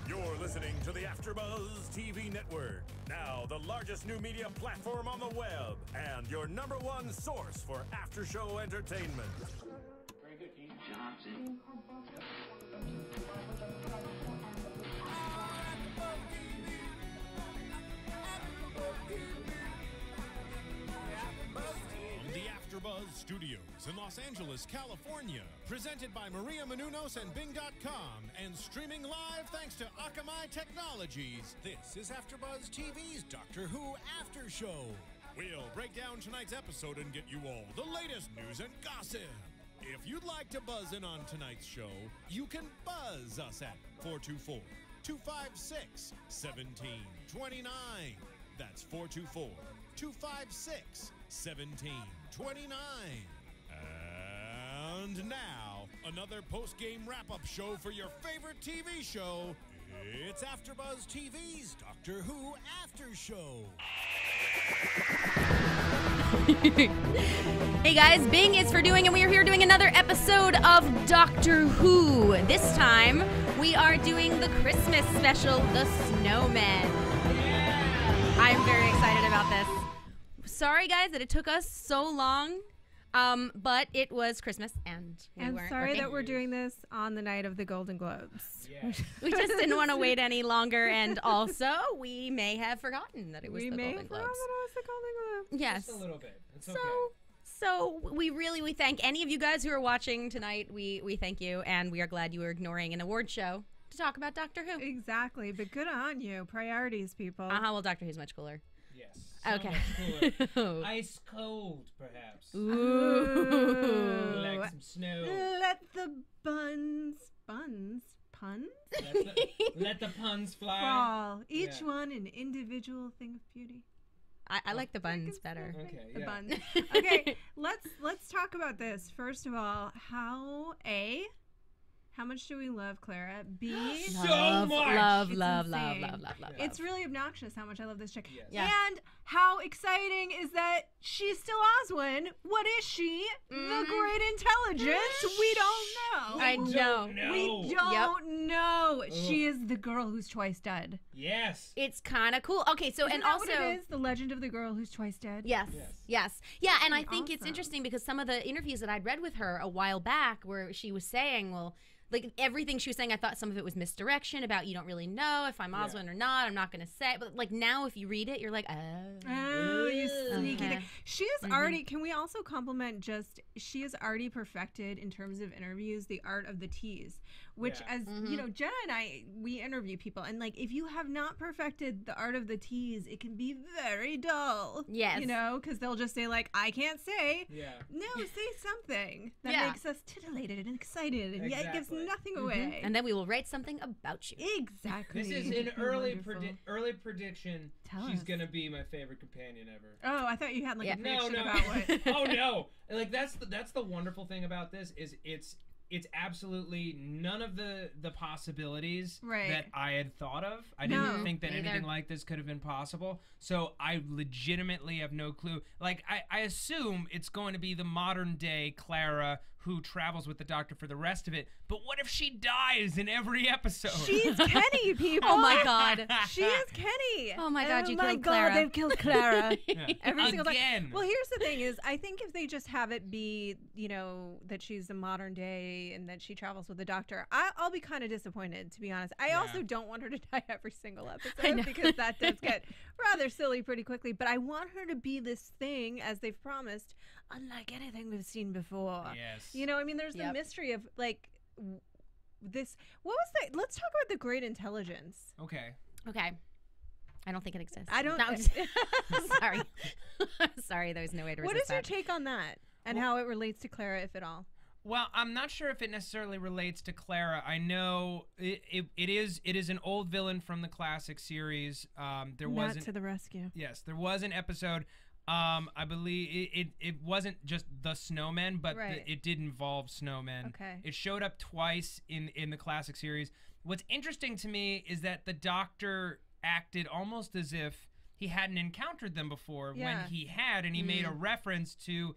You're listening to the AFTERBUZZ TV Network, now the largest new media platform on the web, and your #1 source for after-show entertainment. Very good, Dean Johnson. AFTERBUZZ Studios in Los Angeles, California. Presented by Maria Menounos and Bing.com and streaming live thanks to Akamai Technologies. This is AFTERBUZZ TV's Doctor Who After Show. We'll break down tonight's episode and get you all the latest news and gossip. If you'd like to buzz in on tonight's show, you can buzz us at 424-256-1729. That's 424-256-1729. And now, another post-game wrap-up show for your favorite TV show. It's AFTERBUZZ TV's Doctor Who After Show. Hey guys, Bing is for doing, and we are here doing another episode of Doctor Who. This time, we are doing the Christmas special, The Snowmen. I'm very excited about this. Sorry guys that it took us so long, but it was Christmas and we weren't sorry working. that we're doing this on the night of the Golden Globes. Yeah. We just didn't want to wait any longer, and also we may have forgotten that it was the Golden Globes. We may have forgotten that it was the Golden Globes. Yes. Just a little bit. It's okay. So we thank any of you guys who are watching tonight. We thank you, and we are glad you were ignoring an award show to talk about Doctor Who. Exactly, but good on you. Priorities, people. Well, Doctor Who's much cooler. Yes. Okay. Much cooler. Ice cold, perhaps. Ooh. Like some snow. Let the puns? Let the puns fly. Fall. Each Yeah. one an individual thing of beauty. I like the buns better. Okay, The yeah. buns. Okay, let's talk about this. First of all, how much do we love Clara? B, So Love, much. love, It's love, insane. love. It's really obnoxious how much I love this chick. Yes. Yeah. And how exciting is that she's still Oswin? What is she? The Great Intelligence? We don't know. I know. We don't know. She is the girl who's twice dead. Yes. It's kind of cool. Okay, so Isn't and that also what it is? The legend of the girl who's twice dead. Yes. Yes. Yeah, and I think it's Awesome. interesting because some of the interviews that I'd read with her a while back where she was saying, well, like everything she was saying, I thought some of it was misdirection about you don't really know if I'm Oswin or not. I'm not going to say. But like now if you read it, you're like, Oh, you sneaky Okay. thing. She has already, can we also compliment she has already perfected in terms of interviews the art of the tease, which Yeah. as you know, Jenna and I, we interview people, and like if you have not perfected the art of the tease, it can be very dull. Yes. You know, because they'll just say like, I can't say. Yeah. No, say something that Yeah. makes us titillated and excited, and yet gives Exactly. nothing away. and then we will write something about you. Exactly. This is an early Wonderful. prediction. Tell She's us. gonna be my favorite companion ever. Oh, I thought you had like Yeah. a prediction No. about what. Oh no! Like that's the wonderful thing about this is it's absolutely none of the possibilities Right. that I had thought of. I didn't No. think that Neither. anything like this could have been possible. So I legitimately have no clue. Like I assume it's going to be the modern day Clara who travels with the Doctor for the rest of it. But what if she dies in every episode? She's Kenny, people. Oh my God. She is Kenny. Oh my God, you my killed God, Clara. they've killed Clara. Yeah. Every single Again. time. Well, here's the thing: is I think if they just have it be, you know, that she's the modern day and that she travels with the Doctor, I'll be kind of disappointed, to be honest. I also don't want her to die every single know. episode because that does get rather silly pretty quickly. But I want her to be this thing, as they've promised, unlike anything we've seen before. Yes. You know, I mean, there's the Yep. mystery of like this. What was that? Let's talk about the Great Intelligence. Okay. Okay. I don't think it exists. I don't. No, I'm just- sorry. Sorry, there's no way to resist What is your that. take on that and how it relates to Clara, if at all? Well, I'm not sure if it necessarily relates to Clara. I know it is an old villain from the classic series. There Not was to the rescue. yes, there was an episode. I believe it wasn't just the Snowmen, but Right. it did involve Snowmen. Okay. It showed up twice in the classic series. What's interesting to me is that the Doctor acted almost as if he hadn't encountered them before when he had, and he made a reference to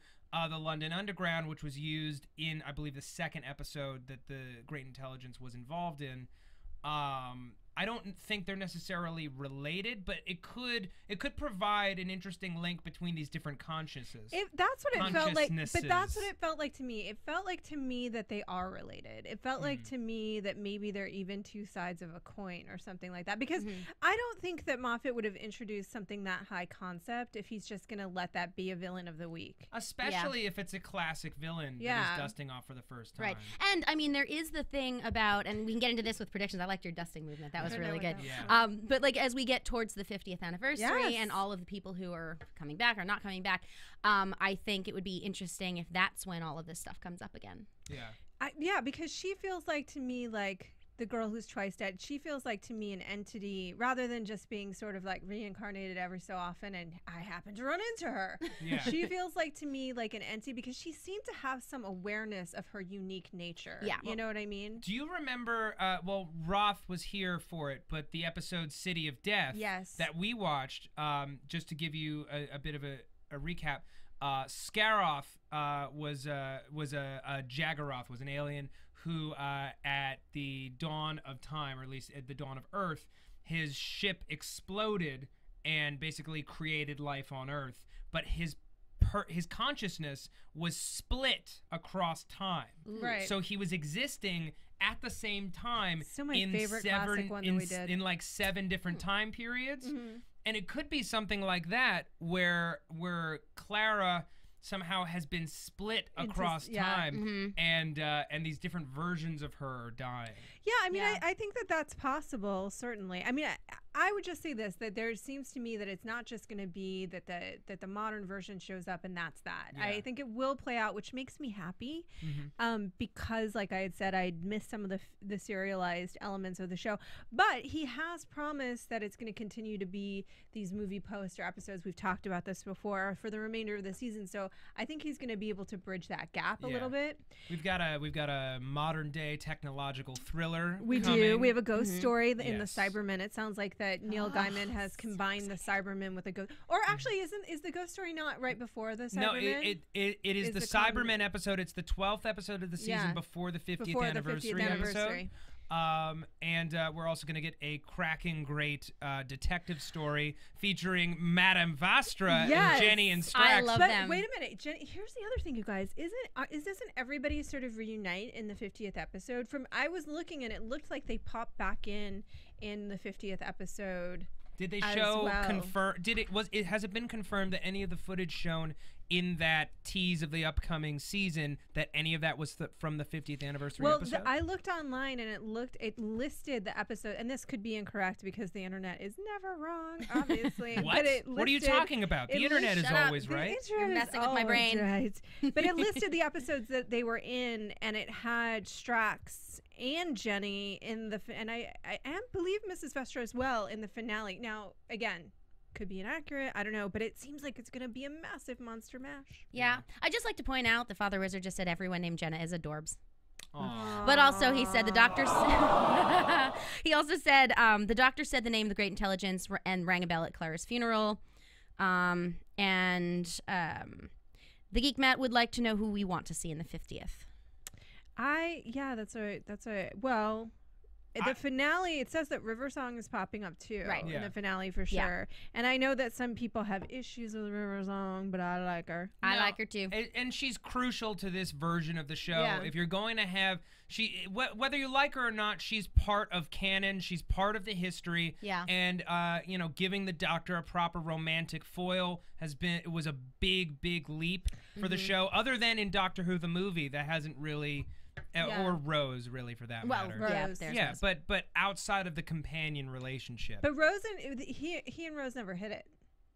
the London Underground, which was used in, I believe, the second episode that the Great Intelligence was involved in. I don't think they're necessarily related, but it could provide an interesting link between these different consciousnesses. That's what it felt like. But that's what it felt like to me. It felt like to me that they are related. It felt like to me that maybe they're even two sides of a coin or something like that. Because I don't think that Moffat would have introduced something that high concept if he's just going to let that be a villain of the week. Especially if it's a classic villain that is dusting off for the first time. Right. And I mean, there is the thing about, and we can get into this with predictions. I liked your dusting movement. That was really good. Yeah. But like as we get towards the 50th anniversary and all of the people who are coming back or not coming back, I think it would be interesting if that's when all of this stuff comes up again. Yeah. Because she feels like to me like the girl who's twice dead. She feels like to me an entity rather than just being sort of like reincarnated every so often and I happen to run into her. Yeah. She feels like to me like an entity because she seemed to have some awareness of her unique nature. Yeah. You know what I mean? Do you remember, Roth was here for it, but the episode City of Death that we watched, just to give you a bit of a recap, Scaroth was a Jaggeroth, was an alien who at the dawn of time, or at least at the dawn of Earth, his ship exploded and basically created life on Earth. But his consciousness was split across time. Right. So he was existing at the same time my favorite classic one that we did. in like 7 different time periods. And it could be something like that where Clara somehow has been split across time, and these different versions of her are dying. Yeah, I mean, I think that that's possible, certainly. I mean, I would just say this, that there seems to me that it's not just going to be that the modern version shows up and that's that. Yeah. I think it will play out, which makes me happy, because, like I had said, I'd missed some of the serialized elements of the show. But he has promised that it's going to continue to be these movie poster episodes. We've talked about this before for the remainder of the season, so I think he's going to be able to bridge that gap a little bit. We've got a modern day technological thriller. We do. We have a ghost story in the Cybermen. It sounds like that Neil Gaiman has combined the Cybermen with a ghost. Or actually, is the ghost story not right before the Cybermen? No, it is the Cybermen episode. It's the 12th episode of the season before the 50th anniversary episode. And we're also going to get a cracking great detective story featuring Madame Vastra and Jenny and Strax. I love them. Wait a minute, Jenny. Here's the other thing, you guys. Doesn't everybody sort of reunite in the 50th episode? I was looking and it looked like they popped back in the 50th episode. Did they show confirm? Has it been confirmed that any of the footage shown in that tease of the upcoming season that any of that was from the 50th anniversary episode? I looked online and it listed the episode, and this could be incorrect because the internet is never wrong, obviously. What? But what are you talking about? The internet is always right. You're messing with my brain. Right. But it listed the episodes that they were in, and it had Strax and Jenny in and I believe Mrs. Vestra as well in the finale. Now, again, could be inaccurate, I don't know, but it seems like it's going to be a massive monster mash. Yeah. I just like to point out that Father Wizard just said everyone named Jenna is adorbs. Aww. But also he said the doctor he also said the doctor said the name of the great intelligence and rang a bell at Clara's funeral. The Geek Mat would like to know who we want to see in the 50th. That's right. Well, the finale, it says that River Song is popping up too in the finale for sure. And I know that some people have issues with River Song, but I like her. I like her too. And she's crucial to this version of the show. Yeah. If you're going to have, whether you like her or not, she's part of canon. She's part of the history. Yeah. And, giving the Doctor a proper romantic foil was a big, big leap for the show. Other than in Doctor Who, the movie, that hasn't really... or Rose, really, for that matter. Rose. Rose. But outside of the companion relationship. But Rose and he and Rose never hit it.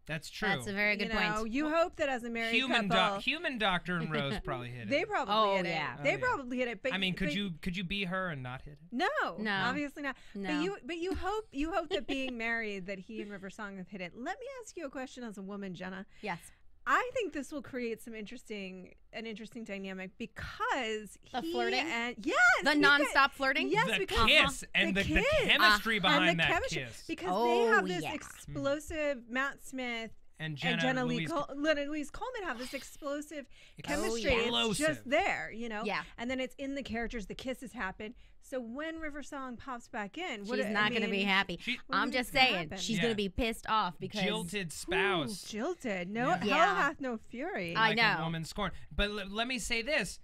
That's true. That's a very good point. You hope that as a married couple, human Doctor and Rose probably hit it. They probably hit it. They probably hit it. But I mean, could you be her and not hit it? No, obviously not. No. But you hope that being married, that he and River Song have hit it. Let me ask you a question as a woman, Jenna. Yes. I think this will create an interesting dynamic because the flirting and the nonstop flirting, the kiss and the chemistry behind that kiss, because they have this explosive Matt Smith and Jenna Louise Coleman have this explosive chemistry. Explosive. It's just there, you know? Yeah. And then it's in the characters, the kisses happen. So when River Song pops back in, she's not going to be happy. I'm just saying, she's going to be pissed off because... Jilted spouse. Jilted. No, hell hath no fury. Like a woman scorned. But let me say this.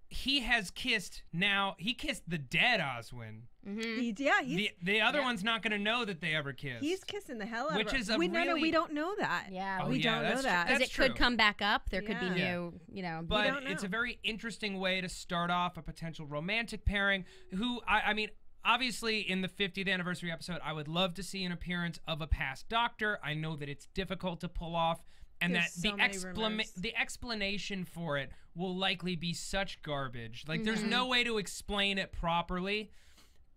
He kissed the dead Oswin. The other one's not going to know that they ever kissed. He's kissing the hell out of her. No, we don't know that. Yeah, we don't know that. Because it could come back up. There could be new, But it's a very interesting way to start off a potential romantic pairing who, I mean, obviously in the 50th anniversary episode, I would love to see an appearance of a past Doctor. I know that it's difficult to pull off. And There's the explanation for it will likely be such garbage. Like, there's no way to explain it properly.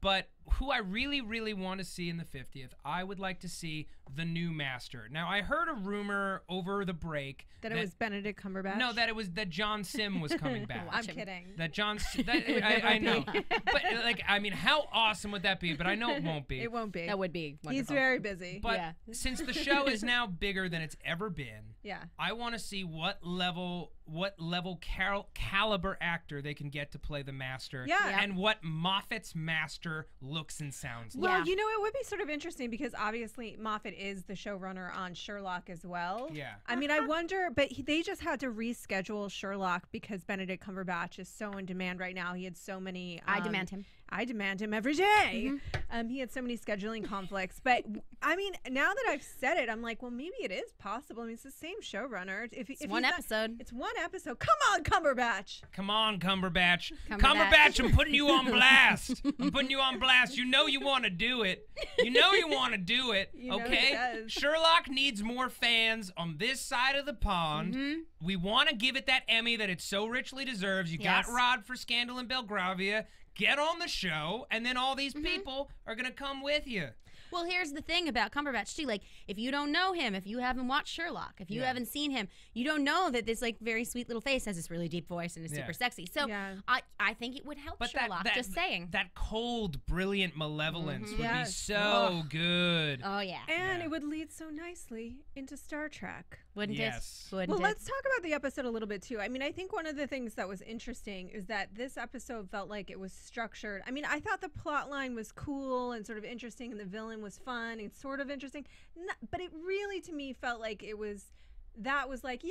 But who I really, really want to see in the 50th, I would like to see the new Master. Now, I heard a rumor over the break that it was Benedict Cumberbatch. No, that John Sim was coming back. I'm kidding. That I know. But like, I mean, how awesome would that be? But I know it won't be. It won't be. That would be wonderful. He's very busy. But since the show is now bigger than it's ever been, I want to see what level caliber actor they can get to play the Master. And what Moffat's Master looks and sounds like. Well, you know, it would be sort of interesting because obviously Moffat is the showrunner on Sherlock as well. Yeah. I mean, I wonder, but they just had to reschedule Sherlock because Benedict Cumberbatch is so in demand right now. He had so many... I demand him. I demand him every day. He had so many scheduling conflicts. But, I mean, now that I've said it, I'm like, well, maybe it is possible. I mean, it's the same showrunner. It's one episode. It's one episode. Come on, Cumberbatch. Come on, Cumberbatch. Cumberbatch, I'm putting you on blast. I'm putting you on blast. You know you want to do it. You know you want to do it, okay? Sherlock needs more fans on this side of the pond. We want to give it that Emmy that it so richly deserves. You got Rod for Scandal in Belgravia. Get on the show, and then all these people are going to come with you. Well, here's the thing about Cumberbatch, too. Like, if you don't know him, if you haven't watched Sherlock, if you haven't seen him, you don't know that this, like, very sweet little face has this really deep voice and is super sexy. So I think it would help Sherlock, just saying. That cold, brilliant malevolence would be so good. Oh, yeah. And it would lead so nicely into Star Trek. Wouldn't it? Well, let's talk about the episode a little bit, too. I mean, I think one of the things that was interesting is that this episode felt like it was structured. I mean, I thought the plot line was cool and sort of interesting, and the villain was fun and sort of interesting. But it really, to me, felt like it was... That was like,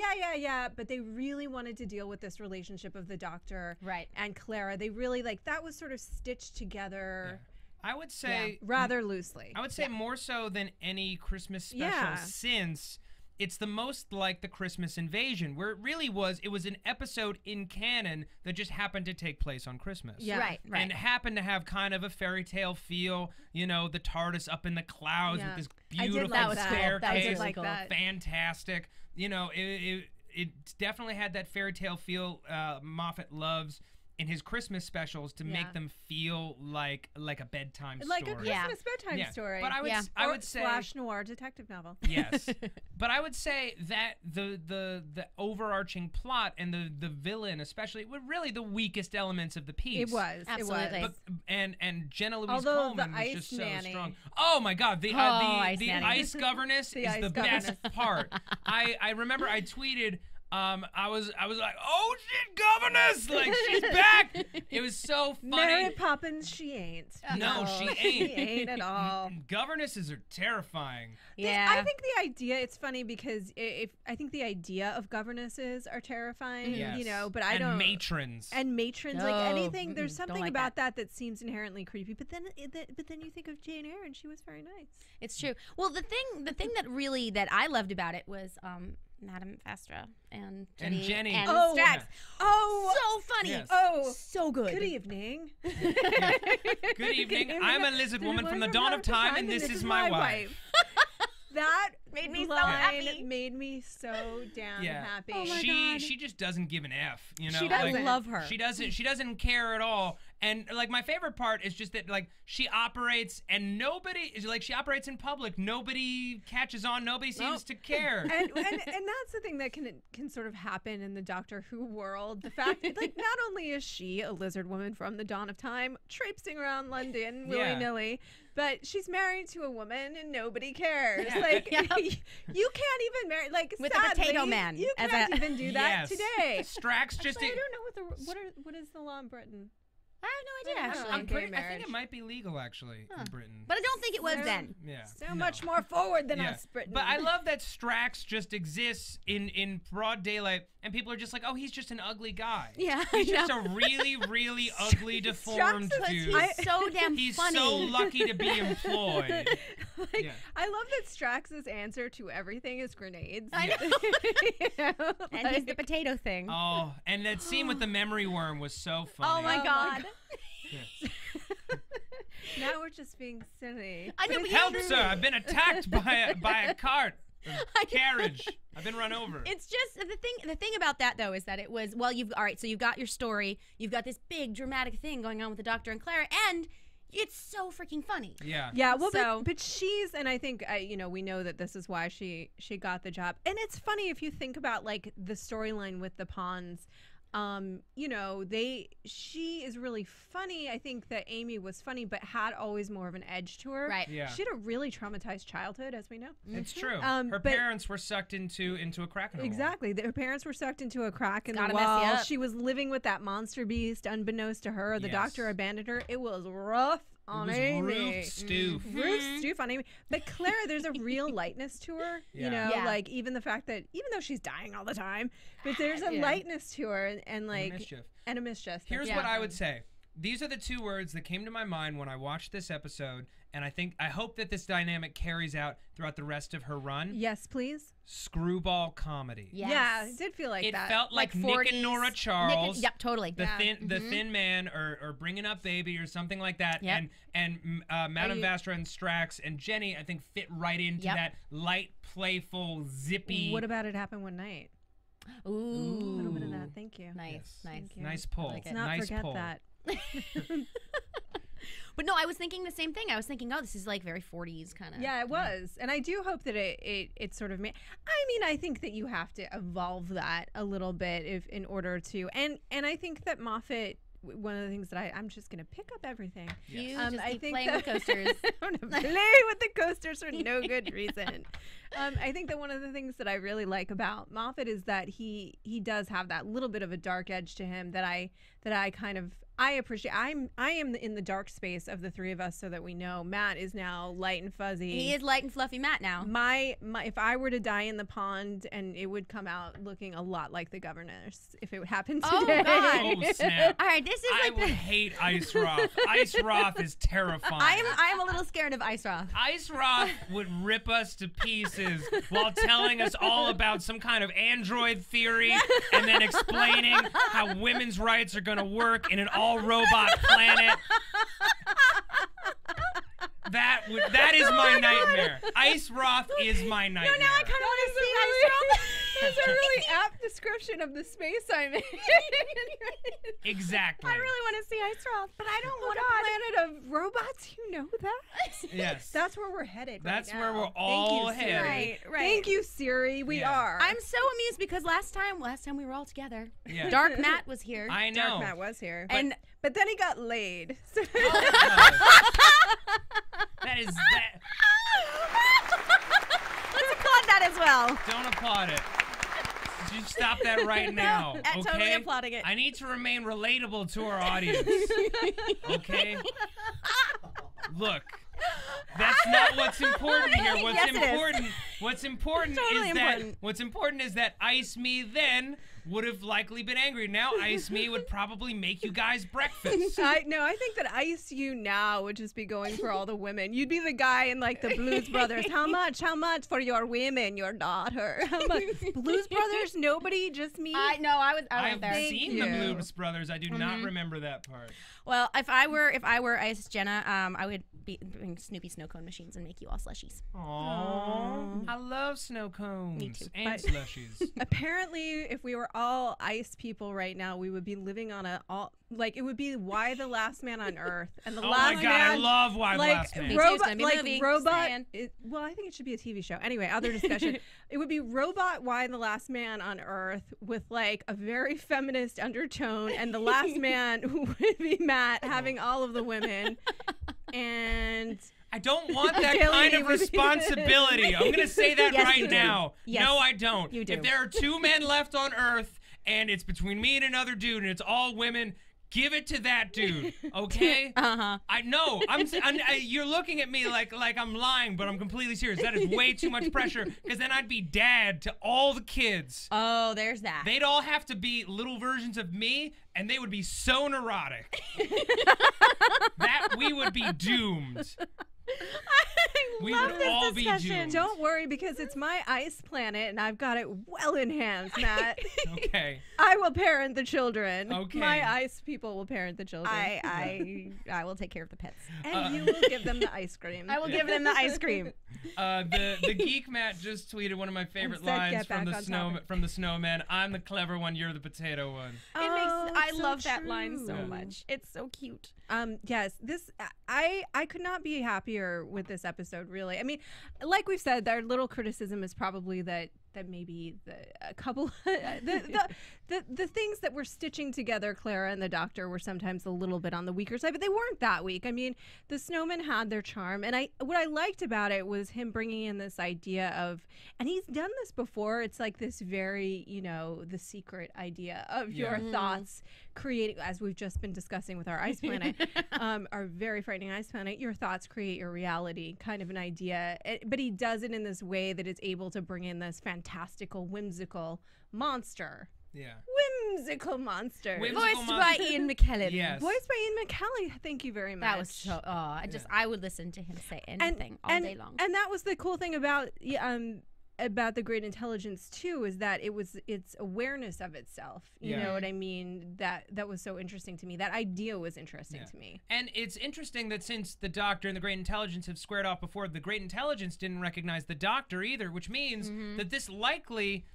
but they really wanted to deal with this relationship of the Doctor and Clara. They really, like, that was sort of stitched together... I would say... rather loosely. I would say more so than any Christmas special since... It's the most like the Christmas Invasion, where it really was, it was an episode in canon that just happened to take place on Christmas. Yeah. Right. And happened to have kind of a fairy tale feel, you know, the TARDIS up in the clouds with this beautiful staircase. I did like that. Fantastic. You know, it definitely had that fairy tale feel Moffat loves in his Christmas specials to make them feel like a bedtime story. Like a Christmas bedtime story. But I would say slash noir detective novel. Yes. But I would say that the overarching plot and the villain especially were really the weakest elements of the piece. It was. Absolutely. It was. And Jenna Busch Coleman was just so strong. Oh my God, the ice governess is the best part. I remember I tweeted I was like, oh shit, governess! Like, she's back! It was so funny. Mary Poppins, she ain't. No, she ain't. She ain't at all. Governesses are terrifying. Yeah. I think the idea, it's funny because I think the idea of governesses are terrifying, you know, but I don't. And matrons. And matrons, like anything, there's something like about that seems inherently creepy. But then you think of Jane Eyre and she was very nice. It's true. Well, the thing that I loved about it was Madame Vastra and Jenny and Strax. Yeah. Oh, so funny. Yes. Oh, so good. Good evening. Good evening. I'm a lizard woman from the dawn of time, and this is my wife. That made me so line happy. Made me so damn happy. Oh my God. She just doesn't give an F, you know. She doesn't love her. She doesn't care at all. And like my favorite part is just that like she operates and nobody is like she operates in public. Nobody catches on. Nobody seems to care. And that's the thing that can sort of happen in the Doctor Who world. The fact that like not only is she a lizard woman from the dawn of time, traipsing around London willy-nilly, but she's married to a woman and nobody cares. Like You can't even marry with sadly, the potato man. You can't even do that today. Strax just. Actually, I don't know what is the law in Britain. I have no idea, actually. I think it might be legal, actually, in Britain. But I don't think it was then. Yeah. So much more forward than us, Britain. But I love that Strax just exists in broad daylight, and people are just like, oh, he's just an ugly guy. Yeah. He's just a really, really ugly, deformed dude. He's so damn He's funny. so lucky to be employed. I love that Strax's answer to everything is grenades. I know. And he's the potato thing. Oh, and that scene with the memory worm was so funny. Oh my God. Now we're just being silly. I know, but Help, sir! I've been attacked by a cart. Carriage. I've been run over. It's just the thing about that though is that it was so you've got your story, you've got this big dramatic thing going on with the Doctor and Clara, and it's so freaking funny. Yeah. Yeah. Well, but she's, and I think we know that this is why she got the job, and it's funny if you think about like the storyline with the Pawns. She is really funny. I think that Amy was funny, but had always more of an edge to her. Right. Yeah. She had a really traumatized childhood, as we know. It's true. Her parents were sucked into a crack in the wall. Exactly. Her parents were sucked into a crack in the gotta mess you wall. up. She was living with that monster beast, unbeknownst to her. The doctor abandoned her. It was rough on Amy. Ruth Stoof. Ruth Stoof on Amy. But Clara, there's a real lightness to her. You know, like even the fact that even though she's dying all the time, but there's a lightness to her and like a mischief. Here's what I would say. These are the two words that came to my mind when I watched this episode, and I hope that this dynamic carries out throughout the rest of her run. Yes, please. Screwball comedy. Yes. Yeah, it did feel like that. It felt like Nick and Nora Charles. Yep, totally. The thin man, or bringing up baby, or something like that. Yep. And Madame Vastra and Strax and Jenny, I think, fit right into that light, playful, zippy. What about It Happened One Night? Ooh. A little bit of that. Thank you. Nice, yes. nice. Nice pull. Let's not nice forget pull. that. But no, I was thinking the same thing. I was thinking, oh, this is like very 40s kind of. Yeah, it was. And I do hope that it sort of I think that you have to evolve that a little bit in order to and I think that Moffat, one of the things that I'm just going to pick up everything. Yes. You just I keep think playing with coasters. I'm going to play with the coasters for no good reason. I think that one of the things that I really like about Moffat is that he does have that little bit of a dark edge to him that I kind of I appreciate. I am in the dark space of the three of us, so that we know Matt is now light and fuzzy. He is light and fluffy Matt now. My if I were to die in the pond, and it would come out looking a lot like the governess if it would happen today. Oh God! Oh snap! All right, this is I would hate Ice Roth. Ice Roth is terrifying. I am a little scared of Ice Roth. Ice Roth would rip us to pieces while telling us all about some kind of android theory and then explaining how women's rights are going to work in an all-robot planet. That is my nightmare. Ice Roth is my nightmare. No, now I kind of want to see Ice Roth. That's a really apt description of the space I'm in. Exactly. I really want to see Ice Roth, but I don't want a planet of robots. You know that? Yes. That's where we're headed. That's right where now. we're all Thank you, headed. Siri. Right. Thank you, Siri. We are. I'm so amused because last time we were all together. Yeah. Dark Matt was here. I know. Dark Matt was here, but then he got laid. So That is that. Let's applaud that as well. Don't applaud it. You stop that right now. I'm okay? totally applauding it. I need to remain relatable to our audience. Okay? Look. That's not what's important here. What's important is that Ice Me then would have likely been angry. Now Ice Me would probably make you guys breakfast. I think that Ice You now would just be going for all the women. You'd be the guy in like the Blues Brothers. How much for your women, your daughter? How much? Blues Brothers, nobody, just me. I I've there. seen the Blues Brothers. I do not remember that part. Well, if I were Ice Jenna, I would be doing Snoopy snow cone machines and make you all slushies. Aww. I love snow cones. Me too. And slushies. Apparently, if we were all ice people right now, we would be living on it would be Why the Last Man on Earth, and the last my God, man. I love Why the Last Man. Me too, it's gonna be a like movie. robot. Well, I think it should be a TV show. Anyway, other discussion. It would be robot Why the Last Man on Earth with like a very feminist undertone, and the last man would be Matt having all of the women. And I don't want that kind of responsibility. I'm going to say that right now. Yes. No, I don't. You do. If there are 2 men left on Earth and it's between me and another dude and it's all women, give it to that dude, okay? I know. You're looking at me like I'm lying, but I'm completely serious. That is way too much pressure, because then I'd be dad to all the kids. Oh, there's that. They'd all have to be little versions of me, and they would be so neurotic that we would be doomed. We would all be doomed. Don't worry, because it's my ice planet and I've got it well in hand, Matt. Okay. I will parent the children. Okay. My ice people will parent the children. I will take care of the pets. And you will give them the ice cream. I will give them the ice cream. The Geek Matt just tweeted one of my favorite lines from the Snowmen. I'm the clever one, you're the potato one. I so love that true. line so much. It's so cute. Yes, I could not be happier with this episode, really. I mean, like we've said, our little criticism is probably that maybe a couple the things that we're stitching together, Clara and the Doctor, were sometimes a little bit on the weaker side, but they weren't that weak. I mean, the Snowmen had their charm, and what I liked about it was him bringing in this idea of, and he's done this before, it's like this very, the secret idea of your thoughts creating, as we've just been discussing with our ice planet, our very frightening ice planet, your thoughts create your reality kind of an idea. But he does it in this way that is able to bring in this fantastical, whimsical monster. Yeah. Whimsical monster. Voiced by Ian McKellen. Yes. Voiced by Ian McKellen. Thank you very much. That was so, I would listen to him say anything all day long. And that was the cool thing about the Great Intelligence too, is that its awareness of itself. You know what I mean? That was so interesting to me. That idea was interesting to me. And it's interesting that since the Doctor and the Great Intelligence have squared off before, the Great Intelligence didn't recognize the Doctor either, which means that this likely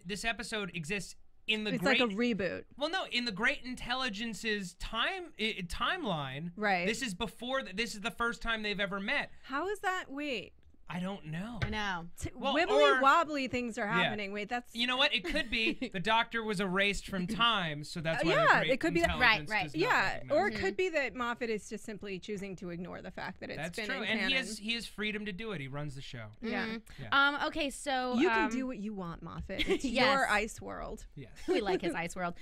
this episode exists in the It's like a reboot. Well, no, in the Great Intelligence's timeline. Right. This is before. This is the first time they've ever met. How is that? Wait. I don't know. I know. Wibbly wobbly things are happening. Wait, that's. You know what? It could be the Doctor was erased from time, so that's why. Yeah, the Great it could be that. Right. Yeah, or it could be that Moffat is just simply choosing to ignore the fact that it's that's been true, in and canon. he has freedom to do it. He runs the show. Yeah. Okay, so You can do what you want, Moffat. It's your ice world. Yes. We like his ice world.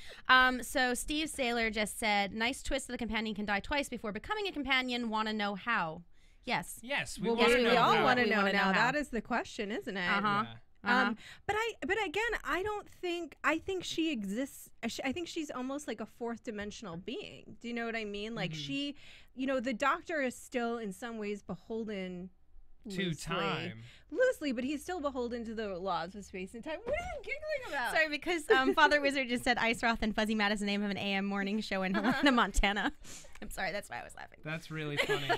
So Steve Saylor just said, "Nice twist that the companion can die twice before becoming a companion. Want to know how?" Yes. Yes. We all want to know now. That is the question, isn't it? But again, I think she exists. I think she's almost like a fourth dimensional being. Do you know what I mean? Like she, the Doctor is still in some ways beholden to time. Loosely, but he's still beholden to the laws of space and time. What are you giggling about? Sorry, because Father Wizard just said Ice Roth and Fuzzy Matt is the name of an AM morning show in Helena, Montana. I'm sorry, that's why I was laughing. That's really funny.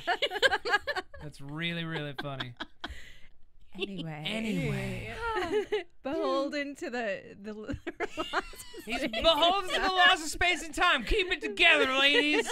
That's really, really funny. Anyway. Beholden to the He's beholden to the laws of space and time. Keep it together, ladies.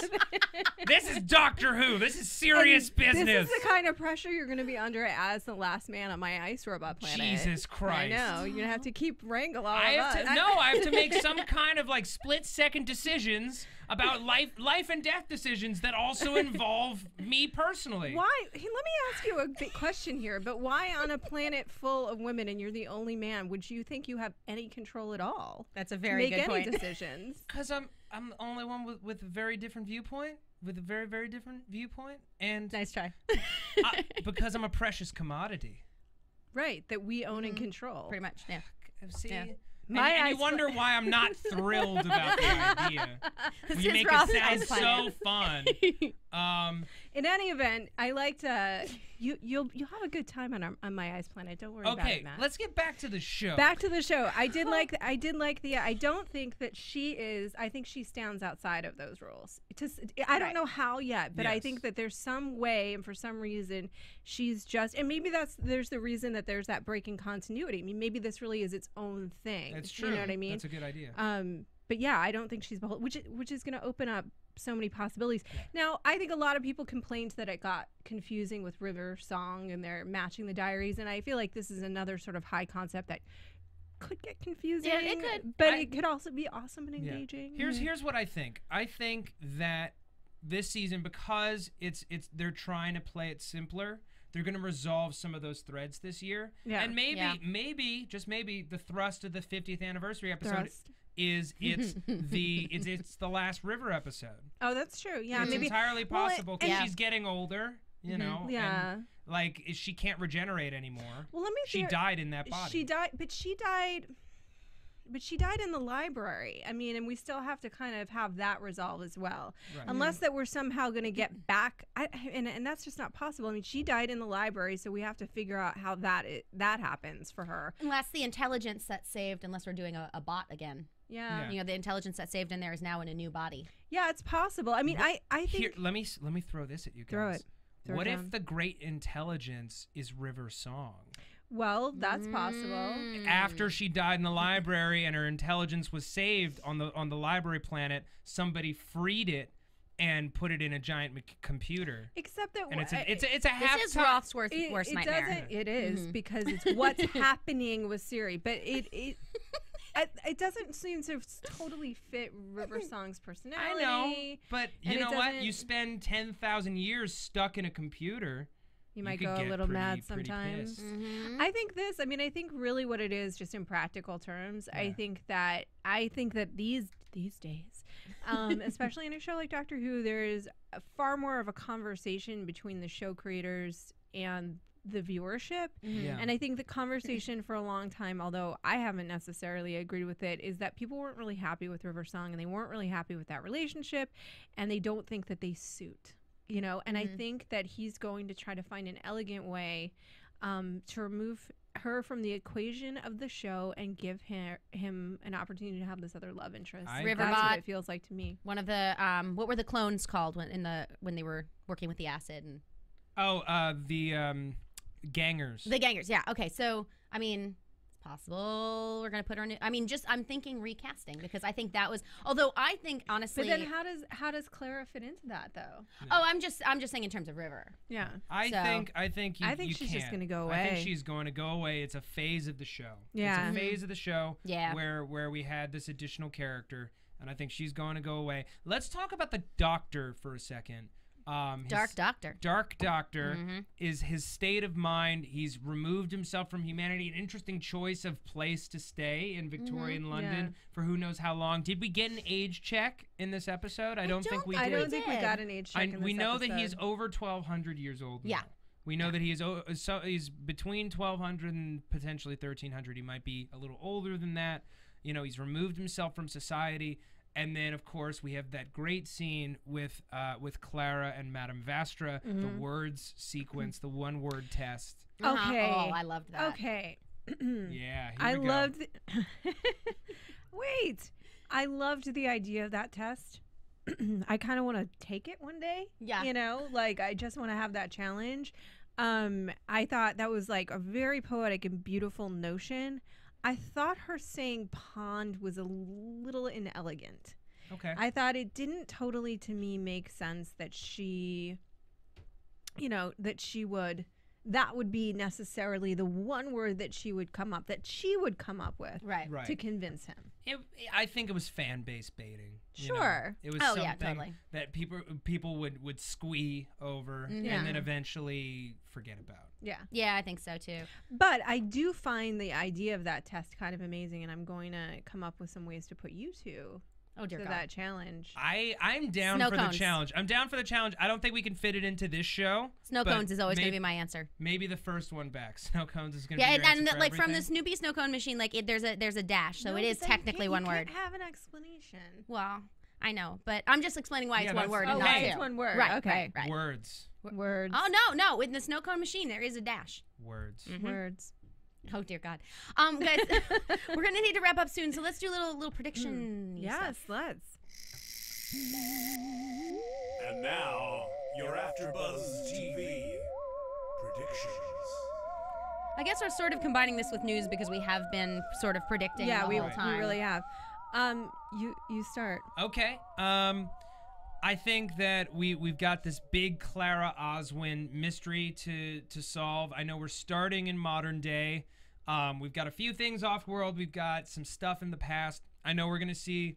This is Doctor Who. This is serious business. This is the kind of pressure you're going to be under as the last man on my ice robot planet. Jesus Christ. I know. You're going to have to keep wrangle all I of have us. I have to make some kind of like split-second decisions about life and death decisions that also involve me personally. Why? Hey, let me ask you a big question here. But why on a planet full of women and you're the only man, would you think you have any control at all? That's a very good point. Make any decisions. Because I'm the only one with a very different viewpoint. With a very, very different viewpoint. And nice try. Because I'm a precious commodity. Right. That we own and control. Pretty much, yeah. See? Yeah. And you wonder why I'm not thrilled about the idea. You make Roth's it sound so fun. In any event, I liked you'll have a good time on my ice planet. Don't worry about it, Matt. Let's get back to the show. Back to the show. I did like the. I don't think that she is. I think she stands outside of those rules. I don't know how yet, but I think that there's some way, and for some reason, she's just. And maybe there's the reason that there's that break in continuity. I mean, maybe this really is its own thing. That's true. You know what I mean? That's a good idea. But yeah, I don't think she's beholden, which is going to open up so many possibilities. Yeah. Now, I think a lot of people complained that it got confusing with River Song and they're matching the diaries, and I feel like this is another sort of high concept that could get confusing. Yeah, it could. But it could also be awesome and engaging. Here's what I think. I think that this season, because they're trying to play it simpler, they're going to resolve some of those threads this year. Yeah. And maybe, just maybe, the thrust of the 50th anniversary episode is it's the last River episode. Oh, that's true. Yeah, it's maybe entirely possible because she's getting older, you know. Yeah. And, like, she can't regenerate anymore. Well, let me She died in that body. She died in the library. I mean, and we still have to kind of have that resolve as well. Right. Unless that we're somehow going to get back. And that's just not possible. I mean, she died in the library, so we have to figure out how that happens for her. Unless the intelligence that's saved, unless we're doing a bot again. Yeah. You know, the intelligence that's saved in there is now in a new body. Yeah, it's possible. I mean, I think... Here, let me throw this at you guys. Throw it. What if the great intelligence is River's song? Well, that's possible. After she died in the library and her intelligence was saved on the library planet, somebody freed it and put it in a giant computer. Except that and it's a half. This is Roth's worst nightmare. It is because it's what's happening with Siri, but it doesn't seem to totally fit River Song's personality. I know, but you know what? You spend 10,000 years stuck in a computer. You might go a little mad sometimes. I think really what it is, just in practical terms, I think that these days, especially in a show like Doctor Who, there is far more of a conversation between the show creators and the viewership. And I think the conversation for a long time, although I haven't necessarily agreed with it, is that people weren't really happy with River Song, and they weren't really happy with that relationship, and they don't think that they suit. You know, and I think that he's going to try to find an elegant way to remove her from the equation of the show and give him an opportunity to have this other love interest. That's what it feels like to me. One of the what were the clones called when they were working with the acid? And the gangers. The gangers, yeah. Okay, so I mean, it's possible we're gonna put her in. I mean, I'm thinking recasting, because I think that was. Although I think honestly, but then how does Clara fit into that though? Oh, I'm just saying in terms of River. Yeah, I think she's just gonna go away. I think she's going to go away. It's a phase of the show. Yeah, it's a phase of the show. Yeah, where we had this additional character, and I think she's going to go away. Let's talk about the Doctor for a second. Dark Doctor is his state of mind. He's removed himself from humanity. An interesting choice of place to stay in Victorian London for who knows how long. Did we get an age check in this episode? I don't think we did. I don't think we got an age check in this we know episode. that he's over 1,200 years old now. Yeah. We know that he's between 1,200 and potentially 1,300. He might be a little older than that. You know, he's removed himself from society. And then, of course, we have that great scene with Clara and Madame Vastra, the words sequence, the one-word test. Okay. Oh, I loved that. Okay. Yeah, I loved Wait. I loved the idea of that test. I kind of want to take it one day. Yeah. You know, like, I just want to have that challenge. I thought that was, like, a very poetic and beautiful notion. I thought her saying pond was a little inelegant. Okay. I thought it didn't totally, to me, make sense that she, you know, that would be necessarily the one word that she would come up with right. to convince him. I think it was fan base baiting. Sure. It was something that people would squee over and then eventually forget about. Yeah, I think so too. But I do find the idea of that test kind of amazing, and I'm going to come up with some ways to put you two to that challenge. I'm down for the challenge. I'm down for the challenge. I don't think we can fit it into this show. Snow cones is always going to be my answer. Maybe the first one back. Snow cones is going to be your and answer for like everything. from the Snoopy snow cone machine, like there's a dash, so it is technically one word. You can't have an explanation. Well, I know, but I'm just explaining why it's one word and not two. It's one word. Right. Okay. Right. Words. Oh no! In the snow cone machine, there is a dash. Words. Words. Oh dear God, guys, we're gonna need to wrap up soon, so let's do a little prediction. Yes, let's. And now, your AfterBuzz TV predictions. I guess we're sort of combining this with news because we have been sort of predicting the whole time. We really have. You start. Okay. I think that we've got this big Clara Oswin mystery to solve. I know we're starting in modern day. We've got a few things off-world. We've got some stuff in the past. I know we're going to see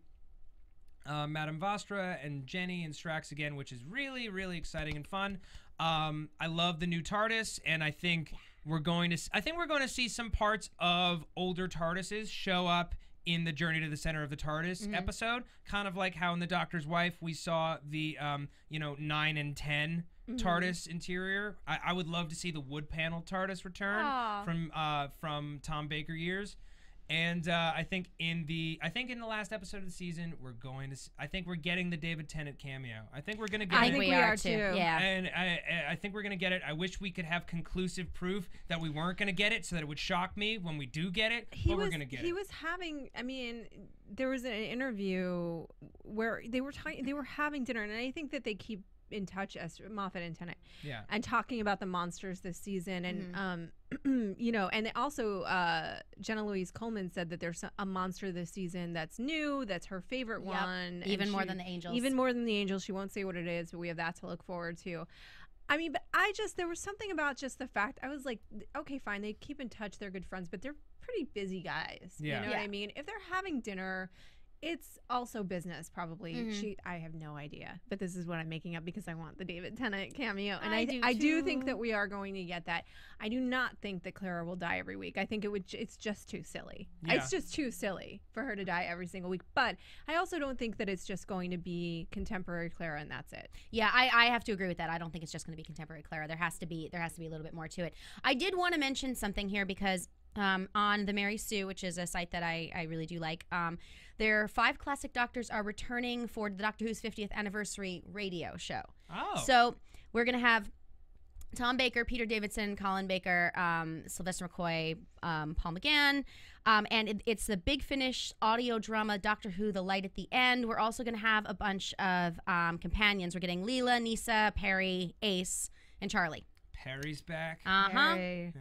Madame Vastra and Jenny and Strax again, which is really, really exciting and fun. I love the new TARDIS, and I think we're going to see some parts of older TARDISes show up in the Journey to the Center of the TARDIS episode, kind of like how in The Doctor's Wife we saw the 9 and 10 TARDIS interior. I would love to see the wood panel TARDIS return from Tom Baker years. And I think in the last episode of the season we're getting the David Tennant cameo. I think we're gonna get it. I think we are too. Yeah. And I think we're gonna get it. I wish we could have conclusive proof that we weren't gonna get it, so that it would shock me when we do get it. But we're gonna get it. He was having. I mean, there was an interview where they were having dinner, and I think that they keep in touch as Moffat and Tennant. Yeah. And talking about the monsters this season, and and also Jenna Louise Coleman said that there's a monster this season that's new, that's her favorite one, even more than the angels. Even more than the angels. She won't say what it is, but we have that to look forward to. I mean, but there was something about just the fact, I was like, okay, fine, they keep in touch, they're good friends, but they're pretty busy guys. Yeah. You know what I mean? If they're having dinner, it's also business, probably. I have no idea, but this is what I'm making up because I want the David Tennant cameo, and I do think that we are going to get that. I do not think that Clara will die every week. I think it's just too silly. Yeah. It's just too silly for her to die every single week. But I also don't think that it's just going to be contemporary Clara and that's it. Yeah, I have to agree with that. I don't think it's just going to be contemporary Clara. There has to be a little bit more to it. I did want to mention something here because on the Mary Sue, which is a site that I really do like, their 5 classic doctors are returning for the Doctor Who's 50th anniversary radio show. Oh. So we're going to have Tom Baker, Peter Davidson, Colin Baker, Sylvester McCoy, Paul McGann, and it's the Big Finish audio drama Doctor Who, The Light at the End. We're also going to have a bunch of companions. We're getting Leela, Nisa, Perry, Ace, and Charlie. Perry's back. Hey.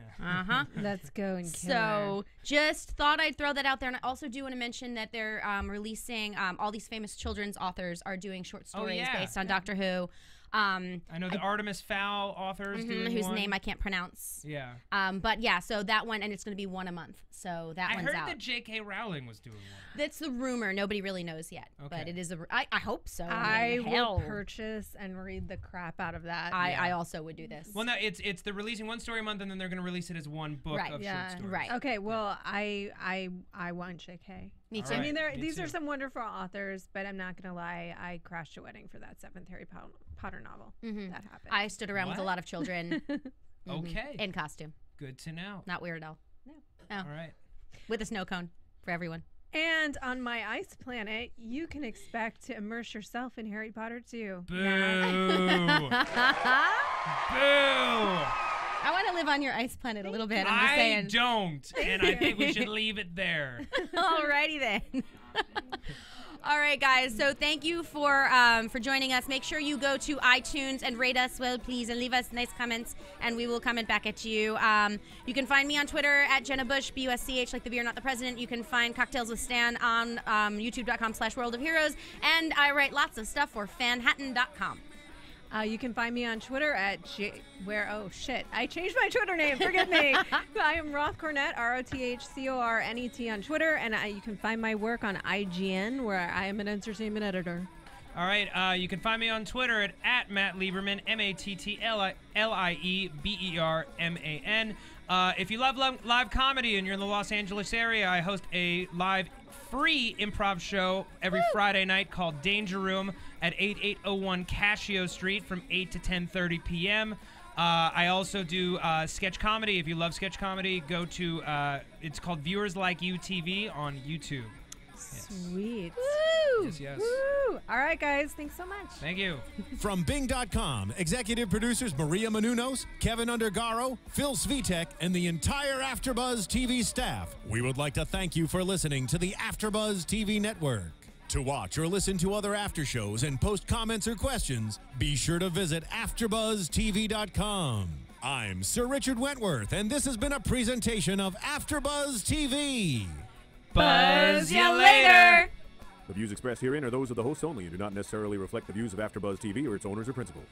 Let's go and kill her. So just thought I'd throw that out there. And I also do want to mention that they're releasing all these famous children's authors are doing short stories based on Doctor Who. I know the Artemis Fowl authors whose name I can't pronounce. Yeah. But yeah, so that one, and it's going to be one a month. So that one's out. I heard that J.K. Rowling was doing one. That's the rumor. Nobody really knows yet. Okay. But it is I hope so. I will purchase and read the crap out want I also would do this. Well, no, it's they're releasing one story a month, and then they're going to release it as one book of short stories. Right. Okay, well, I want JK. Me too. I mean, these are some wonderful authors, but I'm not going to lie. I crashed a wedding for that 7th Harry Potter novel. That happened. I stood around with a lot of children. Okay. In costume. Good to know. Not weird at all. No. Oh. All right. With a snow cone for everyone. And on my ice planet, you can expect to immerse yourself in Harry Potter too. Boo! Boo! I want to live on your ice planet a little bit. I'm just saying. I don't, and I think we should leave it there. Alrighty then. All right, guys. So thank you for joining us. Make sure you go to iTunes and rate us well, please, and leave us nice comments, and we will comment back at you. You can find me on Twitter at Jenna Busch, BUSCH, like the beer, not the president. You can find Cocktails with Stan on YouTube.com/World of Heroes, and I write lots of stuff for Fanhattan.com. You can find me on Twitter at oh shit, I changed my Twitter name, forgive me. I am Roth Cornet, ROTHCORNET on Twitter, and you can find my work on IGN, where I am an entertainment editor. All right, you can find me on Twitter at Matt Lieberman, MATTLIEBERMAN. If you love live comedy and you're in the Los Angeles area, I host a live free improv show every Friday night called Danger Room at 8801 Cascio Street from 8 to 10:30 p.m. I also do sketch comedy. If you love sketch comedy, go to, it's called Viewers Like You TV on YouTube. Yes. Sweet. Woo! Yes. Woo! All right, guys. Thanks so much. Thank you. From Bing.com, executive producers Maria Menounos, Kevin Undergaro, Phil Svitek, and the entire AfterBuzz TV staff, we would like to thank you for listening to the AfterBuzz TV network. To watch or listen to other after shows and post comments or questions, be sure to visit AfterBuzzTV.com. I'm Sir Richard Wentworth, and this has been a presentation of AfterBuzz TV. Buzz ya later! The views expressed herein are those of the hosts only and do not necessarily reflect the views of AfterBuzz TV or its owners or principals.